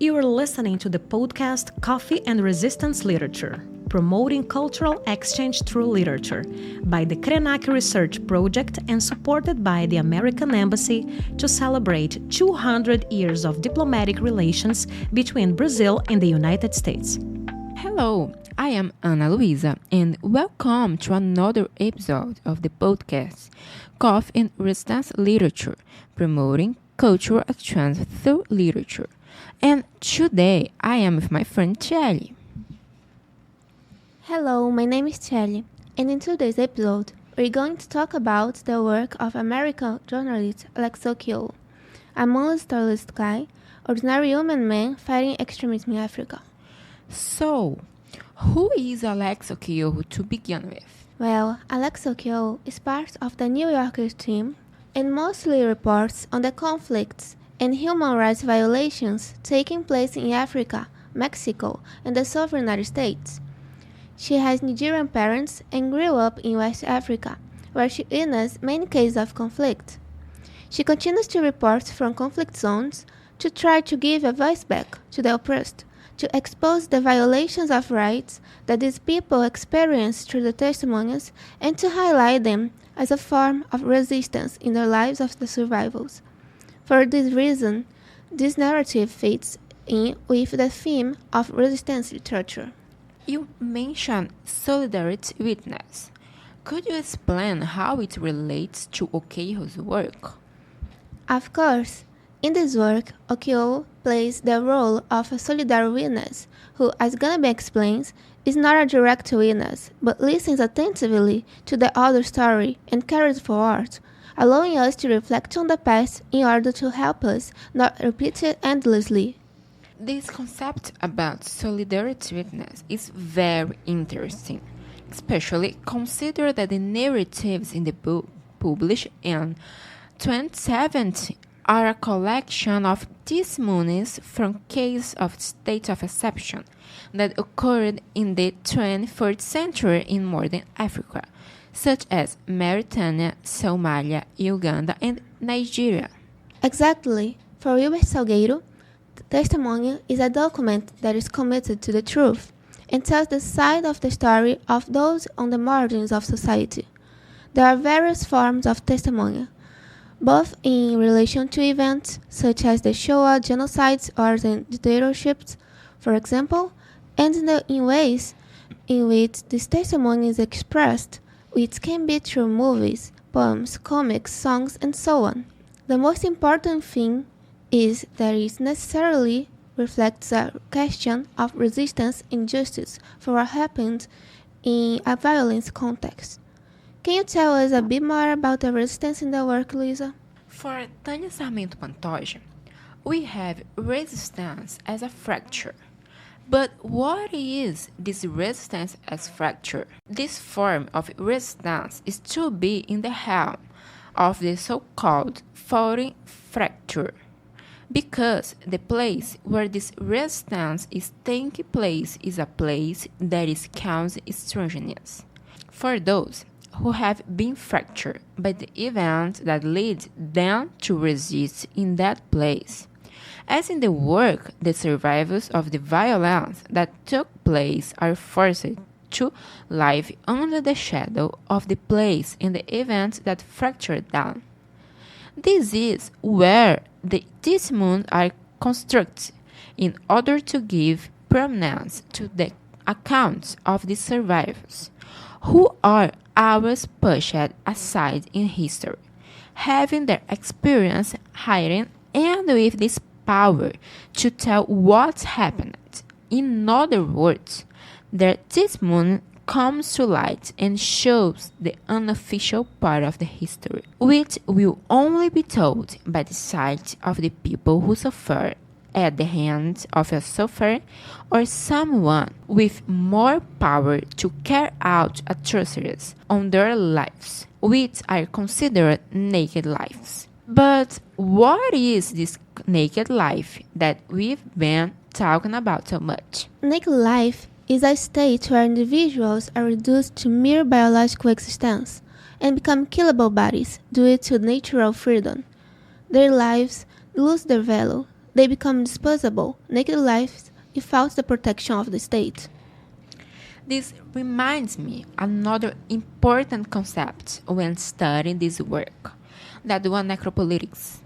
You are listening to the podcast Coffee and Resistance Literature, promoting cultural exchange through literature, by the CRENAC Research Project and supported by the American Embassy to celebrate 200 years of diplomatic relations between Brazil and the United States. Hello, I am Ana Luisa, and welcome to another episode of the podcast Coffee and Resistance Literature, promoting cultural exchange through literature. And today I am with my friend Chelly. Hello, my name is Chelly, and in today's episode, we're going to talk about the work of American journalist Alexei Oquiolo, a moonless, starless guy, ordinary human man fighting extremism in Africa. So, who is Alexei Oquiolo to begin with? Well, Alexei Oquiolo is part of the New Yorker team and mostly reports on the conflicts and human rights violations taking place in Africa, Mexico, and the southern United States. She has Nigerian parents and grew up in West Africa, where she witnessed many cases of conflict. She continues to report from conflict zones to try to give a voice back to the oppressed, to expose the violations of rights that these people experience through the testimonies, and to highlight them as a form of resistance in their lives of the survivals. For this reason, this narrative fits in with the theme of resistance literature. You mentioned solidarity witness. Could you explain how it relates to Oquio's work? Of course, in this work, Oquiolo plays the role of a solidary witness who, as Ganabe explains, is not a direct witness, but listens attentively to the other story and carries forward, allowing us to reflect on the past in order to help us not repeat it endlessly. This concept about solidarity witness is very interesting, especially consider that the narratives in the book published in 2017 are a collection of testimonies from cases of state of exception that occurred in the 21st century in modern Africa, such as Mauritania, Somalia, Uganda, and Nigeria. Exactly. For Wilber Salgueiro, the testimony is a document that is committed to the truth and tells the side of the story of those on the margins of society. There are various forms of testimony, both in relation to events such as the Shoah genocides or the dictatorships, for example, and in ways in which this testimony is expressed, which can be through movies, poems, comics, songs, and so on. The most important thing is that it necessarily reflects a question of resistance and justice for what happened in a violence context. Can you tell us a bit more about the resistance in the work, Luisa? For Tânia Sarmento Pantoja, we have resistance as a fracture. But what is this resistance as fracture? This form of resistance is to be in the helm of the so-called faulting fracture, because the place where this resistance is taking place is a place that is causing strangeness. For those who have been fractured by the event that lead them to resist in that place, as in the work, the survivors of the violence that took place are forced to live under the shadow of the place and the events that fractured them. This is where the testimonies are constructed in order to give prominence to the accounts of the survivors, who are always pushed aside in history, having their experience hidden and with this power to tell what happened. In other words, their testimony comes to light and shows the unofficial part of the history, which will only be told by the side of the people who suffer at the hands of a sufferer or someone with more power to carry out atrocities on their lives, which are considered naked lives. But what is this naked life that we've been talking about so much? Naked life is a state where individuals are reduced to mere biological existence and become killable bodies due to natural freedom. Their lives lose their value, They become disposable, naked lives without the protection of the state. This reminds me another important concept when studying this work, that one necropolitics,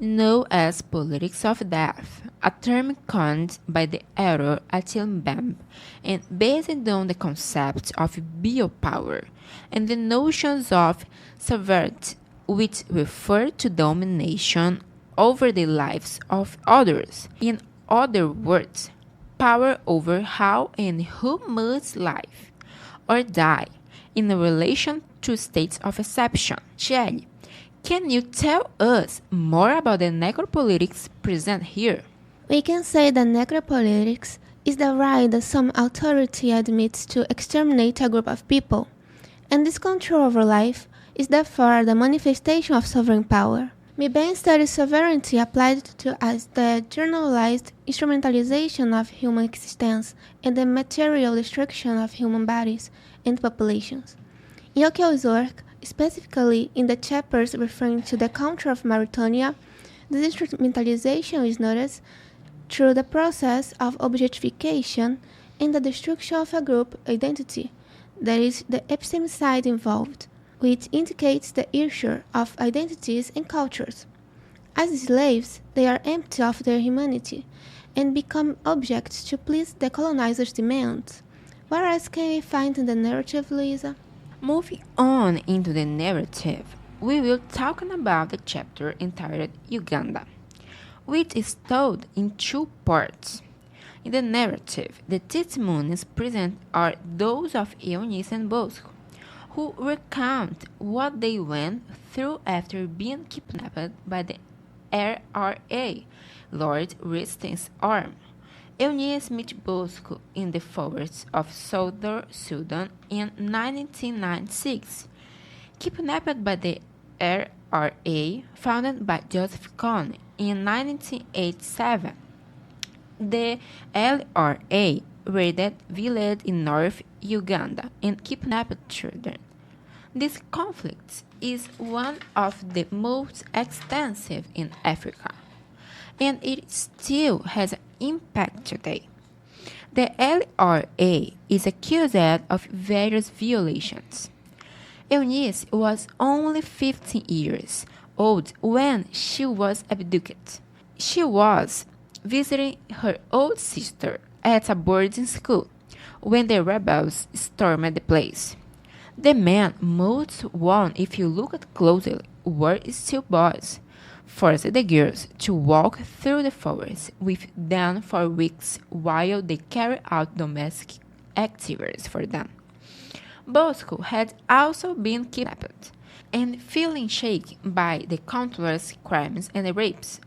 known as politics of death, a term coined by the author Attila Bembe and based on the concept of biopower and the notions of sovereignty, which refer to domination over the lives of others. In other words, power over how and who must live or die in relation to states of exception. Shelley, can you tell us more about the necropolitics present here? We can say that necropolitics is the right that some authority admits to exterminate a group of people, and this control over life is therefore the manifestation of sovereign power. Bembe studies sovereignty applied to as the generalized instrumentalization of human existence and the material destruction of human bodies and populations. In O'Keeffe's work, specifically in the chapters referring to the country of Mauritania, this instrumentalization is noticed through the process of objectification and the destruction of a group identity, that is, the epistemicide involved, which indicates the erasure of identities and cultures. As slaves, they are empty of their humanity and become objects to please the colonizer's demands. What else can we find in the narrative, Luisa? Moving on into the narrative, we will talk about the chapter entitled Uganda, which is told in two parts. In the narrative, the testimonies present are those of Eunice and Bosco, who recount what they went through after being kidnapped by the RRA, Lord Resistance Army. Eunice met Bosco in the forests of southern Sudan in 1996, kidnapped by the RRA, founded by Joseph Kony in 1987. The LRA raided villages in North Uganda and kidnapped children. This conflict is one of the most extensive in Africa, and it still has an impact today. The LRA is accused of various violations. Eunice was only 15 years old when she was abducted. She was visiting her old sister at a boarding school when the rebels stormed the place. The men, most one if you look at closely, were still boys, forced the girls to walk through the forest with them for weeks while they carried out domestic activities for them. Bosco had also been kidnapped, and feeling shaken by the countless crimes and rapes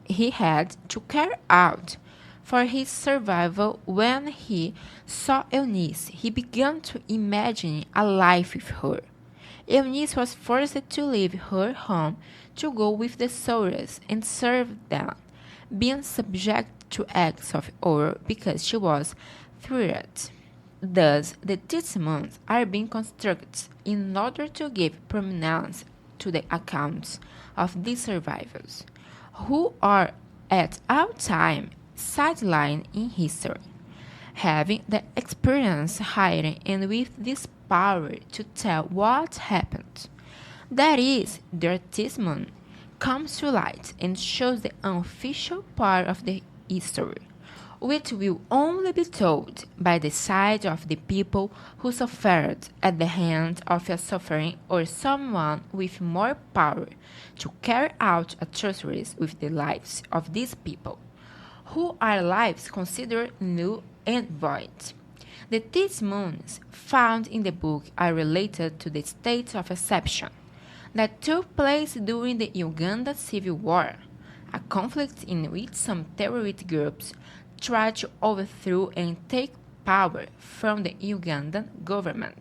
he had to carry out for his survival, when he saw Eunice, he began to imagine a life with her. Eunice was forced to leave her home to go with the soldiers and serve them, being subject to acts of horror because she was threatened. Thus, the testimonies are being constructed in order to give prominence to the accounts of these survivors, who are at all times sidelined in history, having the experience hidden and with this power to tell what happened. That is, their testimony comes to light and shows the unofficial part of the history, which will only be told by the side of the people who suffered at the hands of a suffering or someone with more power to carry out atrocities with the lives of these people, who are lives considered null and void. The testimonies found in the book are related to the state of exception that took place during the Uganda Civil War, a conflict in which some terrorist groups tried to overthrow and take power from the Ugandan government.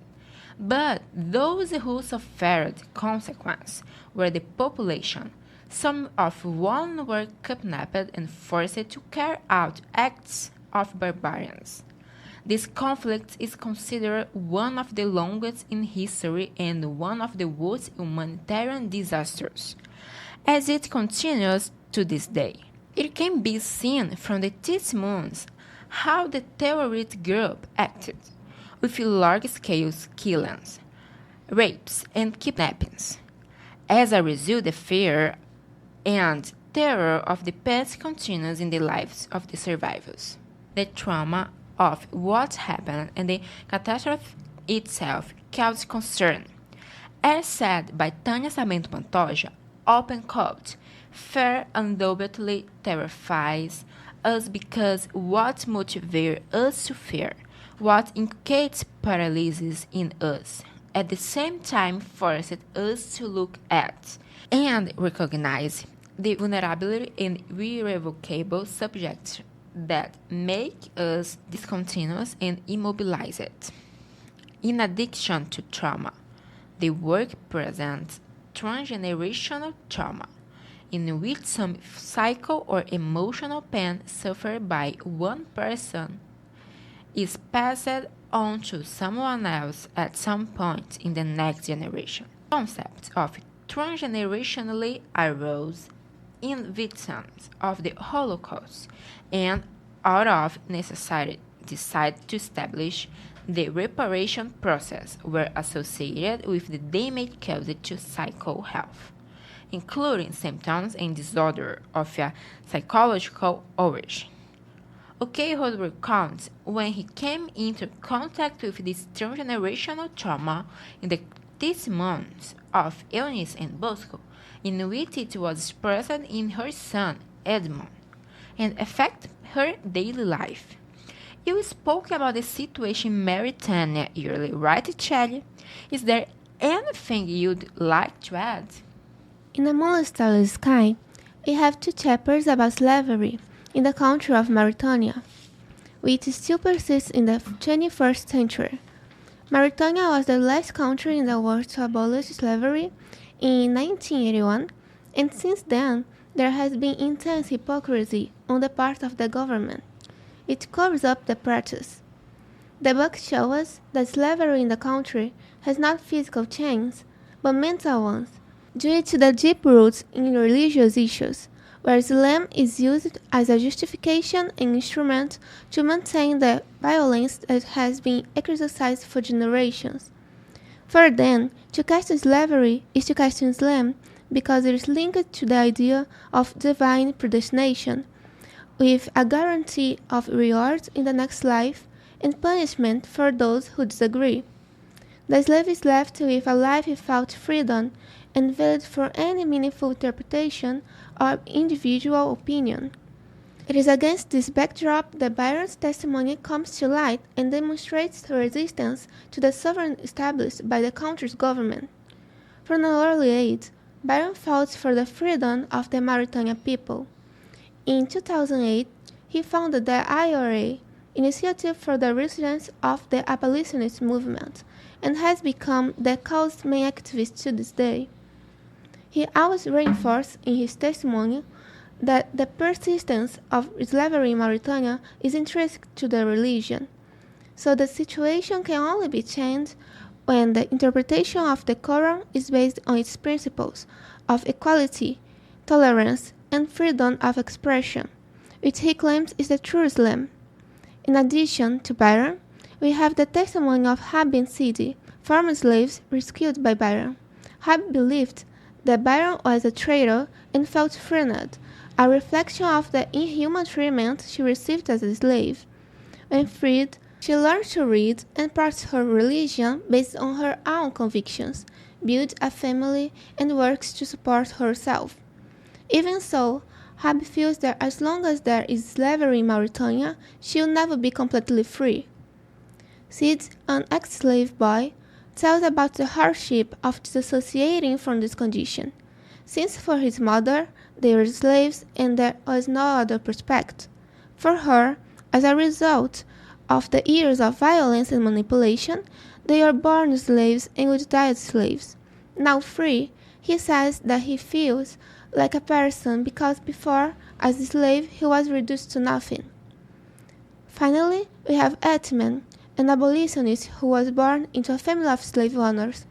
But those who suffered consequences were the population, some of whom were kidnapped and forced to carry out acts of barbarians. This conflict is considered one of the longest in history and one of the worst humanitarian disasters, as it continues to this day. It can be seen from the testimonies how the terrorist group acted, with large-scale killings, rapes, and kidnappings. As a result, the fear and terror of the past continues in the lives of the survivors. The trauma of what happened and the catastrophe itself causes concern. As said by Tânia Sarmento Pantoja, open quote, "Fear undoubtedly terrifies us because what motivates us to fear, what inculcates paralysis in us, at the same time forces us to look at and recognize the vulnerability and irrevocable subjects that make us discontinuous and immobilized." In addition to trauma, the work presents transgenerational trauma, in which some psycho or emotional pain suffered by one person is passed on to someone else at some point in the next generation. The concept of transgenerationally arose in victims of the Holocaust and, out of necessity, decided to establish the reparation process were associated with the damage caused to psychical health, including symptoms and disorder of a psychological origin. O'Keefe recounts when he came into contact with this transgenerational trauma in the testimonies of Eunice and Bosco, in which it was expressed in her son, Edmund, and affected her daily life. You spoke about the situation in Mauritania earlier, right, Shelley? Is there anything you'd like to add? In A Moonless, Starless Sky, we have two chapters about slavery in the country of Mauritania, which still persists in the 21st century. Mauritania was the last country in the world to abolish slavery in 1981, and since then there has been intense hypocrisy on the part of the government. It covers up the practice. The book shows us that slavery in the country has not physical chains, but mental ones, due to the deep roots in religious issues, where Islam is used as a justification and instrument to maintain the violence that has been exercised for generations. Further then, to question slavery is to question Islam because it is linked to the idea of divine predestination, with a guarantee of rewards in the next life and punishment for those who disagree. The slave is left with a life without freedom and veiled for any meaningful interpretation or individual opinion. It is against this backdrop that Byron's testimony comes to light and demonstrates resistance to the sovereignty established by the country's government. From an early age, Byron fought for the freedom of the Mauritanian people. In 2008, he founded the IRA, Initiative for the Resistance of the Abolitionist Movement, and has become the cause's main activist to this day. He always reinforced in his testimony that the persistence of slavery in Mauritania is intrinsic to the religion, so the situation can only be changed when the interpretation of the Quran is based on its principles of equality, tolerance, and freedom of expression, which he claims is the true Islam. In addition to Byron, we have the testimony of Habib Sidi, former slaves rescued by Byron. Habib believed that Byron was a traitor and felt threatened, a reflection of the inhuman treatment she received as a slave. When freed, she learned to read and practice her religion based on her own convictions, built a family, and works to support herself. Even so, Habib feels that as long as there is slavery in Mauritania, she will never be completely free. Sid, an ex-slave boy, tells about the hardship of disassociating from this condition, since for his mother they were slaves and there was no other prospect. For her, as a result of the years of violence and manipulation, they are born slaves and would die as slaves. Now free, he says that he feels like a person because before, as a slave, he was reduced to nothing. Finally, we have Etman, an abolitionist who was born into a family of slave owners.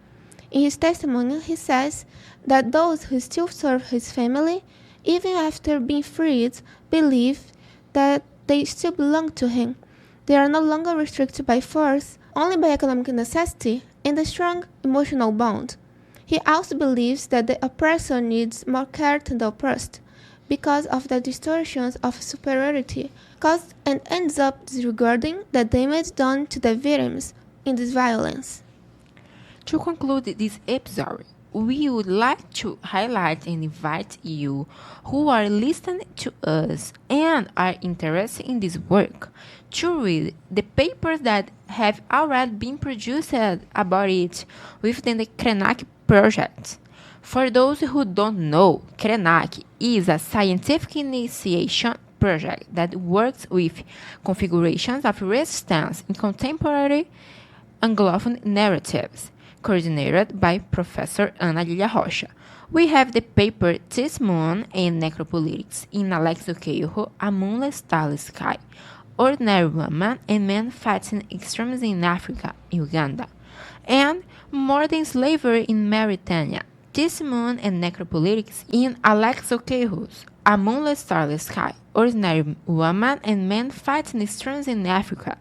In his testimony, he says that those who still serve his family even after being freed, believe that they still belong to him. They are no longer restricted by force, only by economic necessity and a strong emotional bond. He also believes that the oppressor needs more care than the oppressed, because of the distortions of superiority caused, and ends up disregarding the damage done to the victims in this violence. To conclude this episode, we would like to highlight and invite you who are listening to us and are interested in this work to read the papers that have already been produced about it within the CRENAC project. For those who don't know, CRENAC is a scientific initiation project that works with configurations of resistance in contemporary Anglophone narratives, coordinated by Professor Ana Lilia Rocha. We have the paper Testimony and Necropolitics in Alexo Queijo, A Moonless, Starless Sky, Ordinary Woman and Men Fighting Extremism in Africa, Uganda, and Modern Slavery in Mauritania, Testimony and Necropolitics in Alexo Queijo's A Moonless, Starless Sky, Ordinary Woman and Men Fighting Extremism in Africa,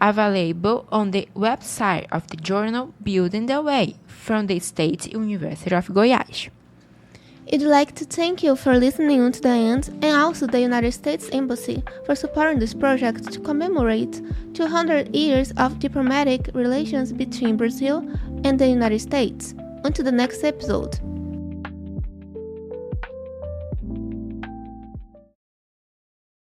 available on the website of the journal Building the Way from the State University of Goiás. I'd like to thank you for listening to the end, and also the United States Embassy for supporting this project to commemorate 200 years of diplomatic relations between Brazil and the United States. Until the next episode.